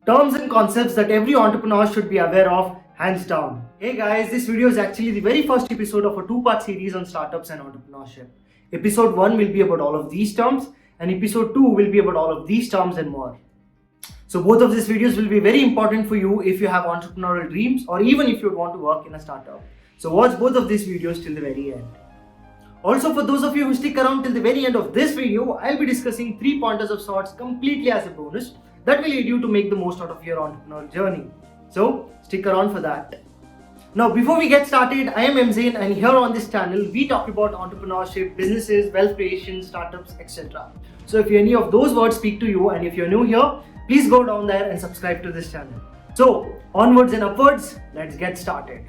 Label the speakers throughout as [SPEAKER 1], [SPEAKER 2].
[SPEAKER 1] Terms and concepts that every entrepreneur should be aware of, hands down. Hey guys, this video is actually the very first episode of a two-part series on startups and entrepreneurship. Episode 1 will be about all of these terms, and episode 2 will be about all of these terms and more. So both of these videos will be very important for you if you have entrepreneurial dreams or even if you want to work in a startup. So watch both of these videos till the very end. Also, for those of you who stick around till the very end of this video, I'll be discussing 3 pointers of sorts completely as a bonus that will aid you to make the most out of your entrepreneurial journey. So stick around for that. Now, before we get started, I am M Zain, and here on this channel we talk about entrepreneurship, businesses, wealth creation, startups, etc. So if any of those words speak to you and if you're new here, please go down there and subscribe to this channel. So onwards and upwards, let's get started.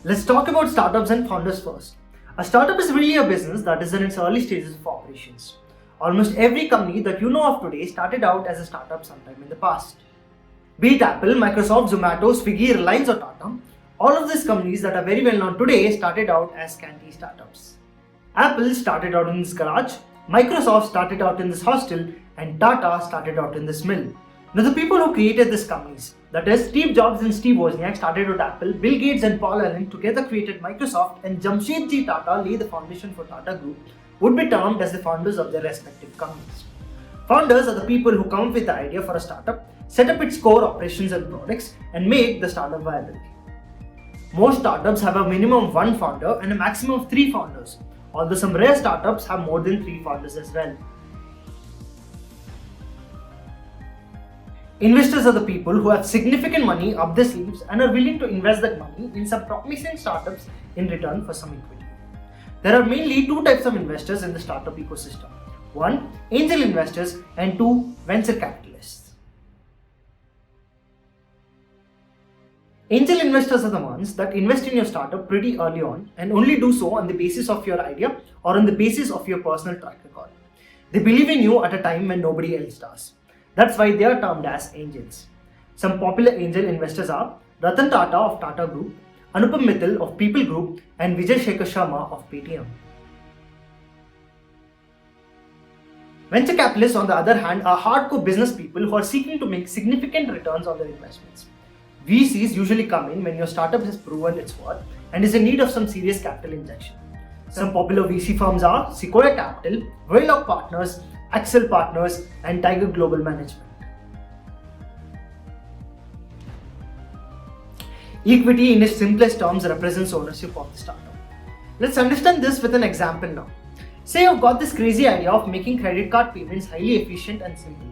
[SPEAKER 1] Let's talk about startups and founders first. A startup is really a business that is in its early stages of operations. Almost every company that you know of today started out as a startup sometime in the past. Be it Apple, Microsoft, Zomato, Swiggy, Reliance or Tata, all of these companies that are very well known today started out as scanty startups. Apple started out in this garage, Microsoft started out in this hostel, and Tata started out in this mill. Now the people who created these companies, that is Steve Jobs and Steve Wozniak started with Apple, Bill Gates and Paul Allen together created Microsoft, and Jamshedji Tata laid the foundation for Tata Group, would be termed as the founders of their respective companies. Founders are the people who come up with the idea for a startup, set up its core operations and products, and make the startup viable. Most startups have a minimum of 1 founder and a maximum of 3 founders, although some rare startups have more than 3 founders as well. Investors are the people who have significant money up their sleeves and are willing to invest that money in some promising startups in return for some equity. There are mainly 2 types of investors in the startup ecosystem. 1. Angel investors, and 2. Venture capitalists. Angel investors are the ones that invest in your startup pretty early on and only do so on the basis of your idea or on the basis of your personal track record. They believe in you at a time when nobody else does. That's why they are termed as angels. Some popular angel investors are Ratan Tata of Tata Group, Anupam Mittal of People Group, and Vijay Shekhar Sharma of Paytm. Venture capitalists, on the other hand, are hardcore business people who are seeking to make significant returns on their investments. VCs usually come in when your startup has proven its worth and is in need of some serious capital injection. Some popular VC firms are Sequoia Capital, Whalelock Partners, Accel Partners, and Tiger Global Management. Equity in its simplest terms represents ownership of the startup. Let's understand this with an example now. Say you've got this crazy idea of making credit card payments highly efficient and simple.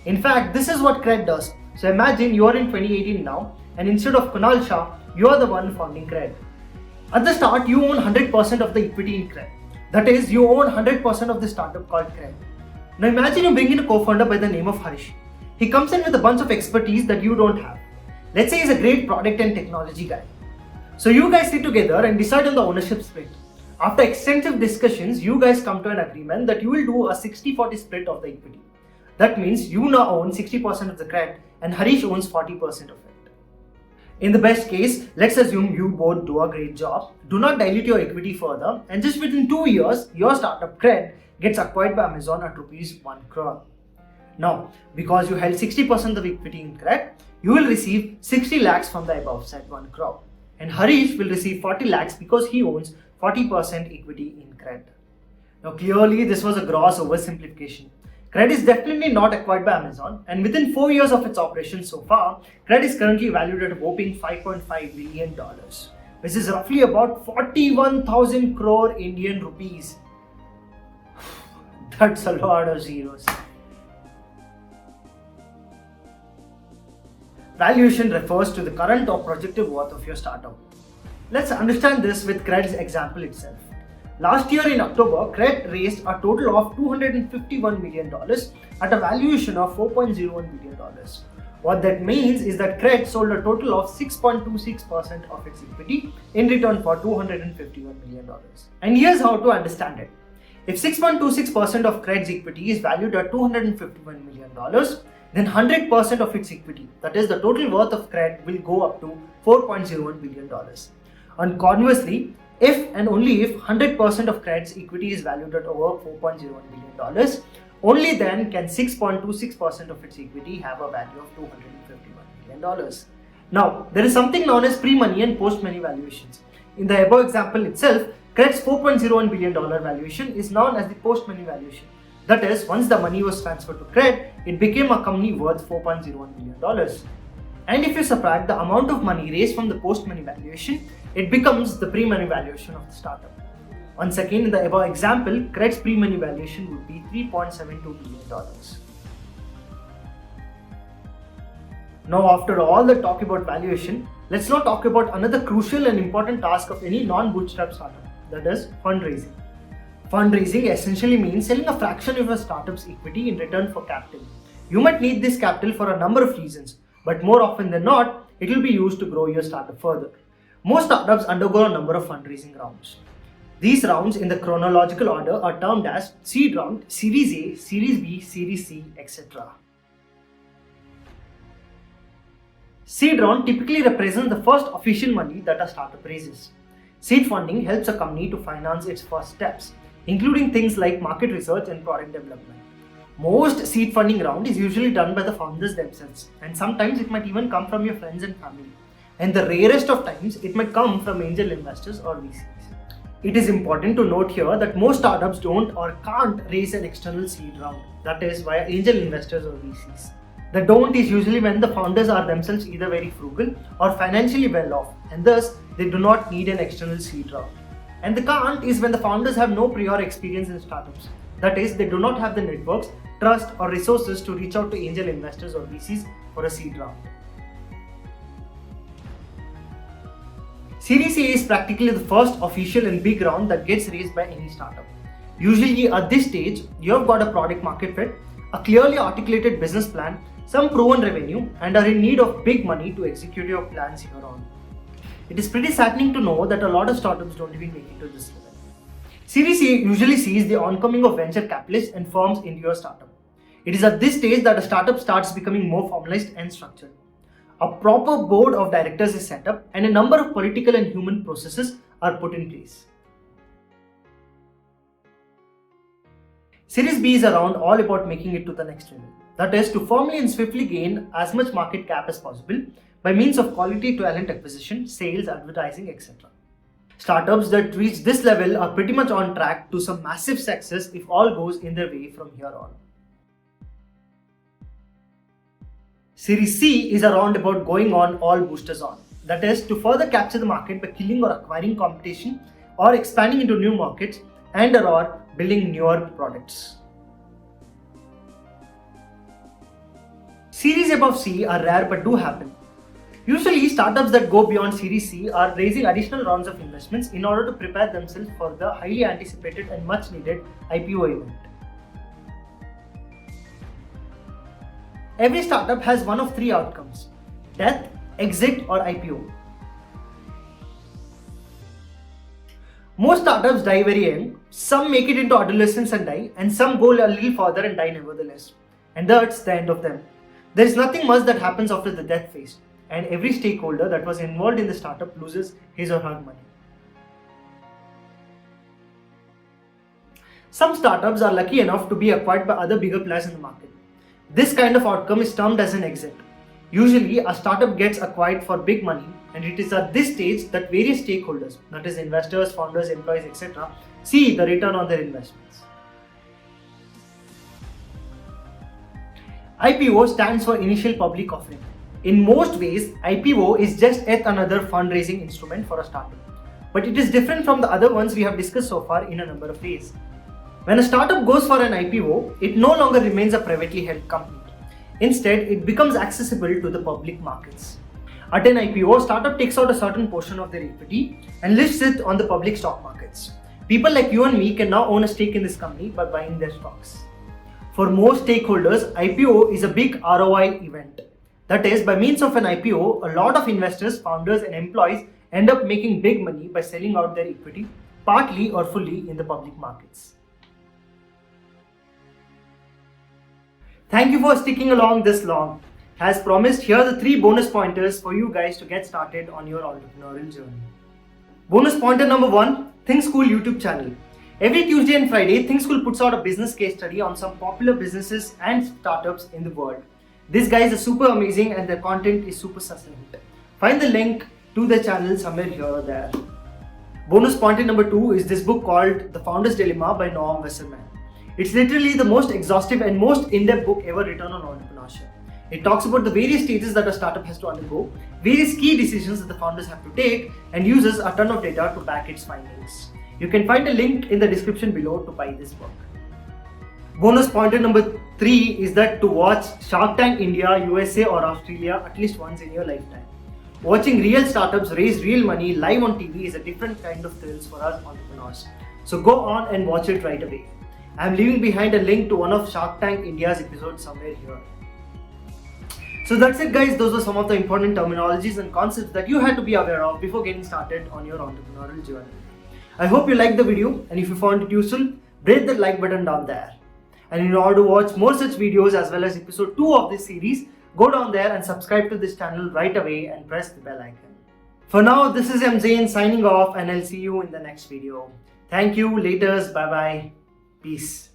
[SPEAKER 1] In fact, this is what Cred does. So imagine you are in 2018 now, and instead of Kunal Shah, you are the one founding Cred. At the start, you own 100% of the equity in Cred. That is, you own 100% of the startup called Cred. Now imagine you bring in a co-founder by the name of Harish. He comes in with a bunch of expertise that you don't have. Let's say he's a great product and technology guy. So you guys sit together and decide on the ownership split. After extensive discussions, you guys come to an agreement that you will do a 60-40 split of the equity. That means you now own 60% of the Cred and Harish owns 40% of it. In the best case, let's assume you both do a great job, do not dilute your equity further, and just within 2 years, your startup Cred gets acquired by Amazon at rupees 1 crore. Now, because you held 60% of equity in Cred, you will receive 60 lakhs from the above said 1 crore. And Harish will receive 40 lakhs because he owns 40% equity in Cred. Now clearly this was a gross oversimplification. Cred is definitely not acquired by Amazon, and within 4 years of its operation so far, Cred is currently valued at a whopping $5.5 billion, which is roughly about 41,000 crore Indian rupees. That's a lot of zeros. Valuation refers to the current or projected worth of your startup. Let's understand this with Cred's example itself. Last year in October, Cred raised a total of $251 million at a valuation of $4.01 billion. What that means is that Cred sold a total of 6.26% of its equity in return for $251 million. And here's how to understand it. If 6.26% of Cred's equity is valued at $251 million, then 100% of its equity, that is the total worth of Cred, will go up to $4.01 billion. And conversely, if and only if 100% of Cred's equity is valued at over $4.01 billion, Only then can 6.26% of its equity have a value of $251 million. Now, there is something known as pre-money and post-money valuations. In the above example itself, Cred's $4.01 billion valuation is known as the post-money valuation. That is, once the money was transferred to Cred, it became a company worth $4.01 billion. And if you subtract the amount of money raised from the post-money valuation, it becomes the pre-money valuation of the startup. Once again, in the above example, Cred's pre-money valuation would be $3.72 billion. Now, after all the talk about valuation, let's now talk about another crucial and important task of any non-bootstrap startup, that is fundraising. Fundraising essentially means selling a fraction of a startup's equity in return for capital. You might need this capital for a number of reasons, but more often than not, it will be used to grow your startup further. Most startups undergo a number of fundraising rounds. These rounds in the chronological order are termed as seed round, Series A, Series B, Series C, etc. Seed round typically represents the first official money that a startup raises. Seed funding helps a company to finance its first steps, including things like market research and product development. Most seed funding round is usually done by the founders themselves, and sometimes it might even come from your friends and family. And the rarest of times, it might come from angel investors or VCs. It is important to note here that most startups don't or can't raise an external seed round, that is via angel investors or VCs. The don't is usually when the founders are themselves either very frugal or financially well off, and thus they do not need an external seed round. And the can't is when the founders have no prior experience in startups. That is, they do not have the networks, trust, or resources to reach out to angel investors or VCs for a seed round. Series A is practically the first official and big round that gets raised by any startup. Usually at this stage, you have got a product market fit, a clearly articulated business plan, some proven revenue, and are in need of big money to execute your plans here on. It is pretty saddening to know that a lot of startups don't even make it to this level. Series A usually sees the oncoming of venture capitalists and firms into your startup. It is at this stage that a startup starts becoming more formalized and structured. A proper board of directors is set up and a number of political and human processes are put in place. Series B is around all about making it to the next level. That is, to firmly and swiftly gain as much market cap as possible by means of quality talent acquisition, sales, advertising, etc. Startups that reach this level are pretty much on track to some massive success if all goes in their way from here on. Series C is around about going on all boosters on. That is, to further capture the market by killing or acquiring competition or expanding into new markets and or building newer products. Series above C are rare but do happen. Usually, startups that go beyond Series C are raising additional rounds of investments in order to prepare themselves for the highly anticipated and much needed IPO event. Every startup has one of three outcomes: death, exit, or IPO. Most startups die very young, some make it into adolescence and die, and some go a little further and die nevertheless. And that's the end of them. There is nothing much that happens after the death phase, and every stakeholder that was involved in the startup loses his or her money. Some startups are lucky enough to be acquired by other bigger players in the market. This kind of outcome is termed as an exit. Usually, a startup gets acquired for big money, and it is at this stage that various stakeholders, that is investors, founders, employees, etc., see the return on their investments. IPO stands for Initial Public Offering. In most ways, IPO is just yet another fundraising instrument for a startup. But it is different from the other ones we have discussed so far in a number of ways. When a startup goes for an IPO, it no longer remains a privately held company. Instead, it becomes accessible to the public markets. At an IPO, a startup takes out a certain portion of their equity and lists it on the public stock markets. People like you and me can now own a stake in this company by buying their stocks. For most stakeholders, IPO is a big ROI event. That is, by means of an IPO, a lot of investors, founders, and employees end up making big money by selling out their equity, partly or fully in the public markets. Thank you for sticking along this long. As promised, here are the 3 bonus pointers for you guys to get started on your entrepreneurial journey. Bonus pointer number 1, Think School YouTube channel. Every Tuesday and Friday, ThinkSchool puts out a business case study on some popular businesses and startups in the world. These guys are super amazing and their content is super succinct. Find the link to their channel somewhere here or there. Bonus point number 2 is this book called The Founder's Dilemma by Noam Wesselman. It's literally the most exhaustive and most in-depth book ever written on entrepreneurship. It talks about the various stages that a startup has to undergo, various key decisions that the founders have to take, and uses a ton of data to back its findings. You can find a link in the description below to buy this book. Bonus pointer number 3 is that to watch Shark Tank India, USA or Australia at least once in your lifetime. Watching real startups raise real money live on TV is a different kind of thrills for us entrepreneurs. So go on and watch it right away. I am leaving behind a link to one of Shark Tank India's episodes somewhere here. So that's it guys, those are some of the important terminologies and concepts that you had to be aware of before getting started on your entrepreneurial journey. I hope you liked the video, and if you found it useful, hit that like button down there. And in order to watch more such videos as well as episode 2 of this series, go down there and subscribe to this channel right away and press the bell icon. For now, this is M. Zain signing off, and I'll see you in the next video. Thank you, laters, bye bye, peace.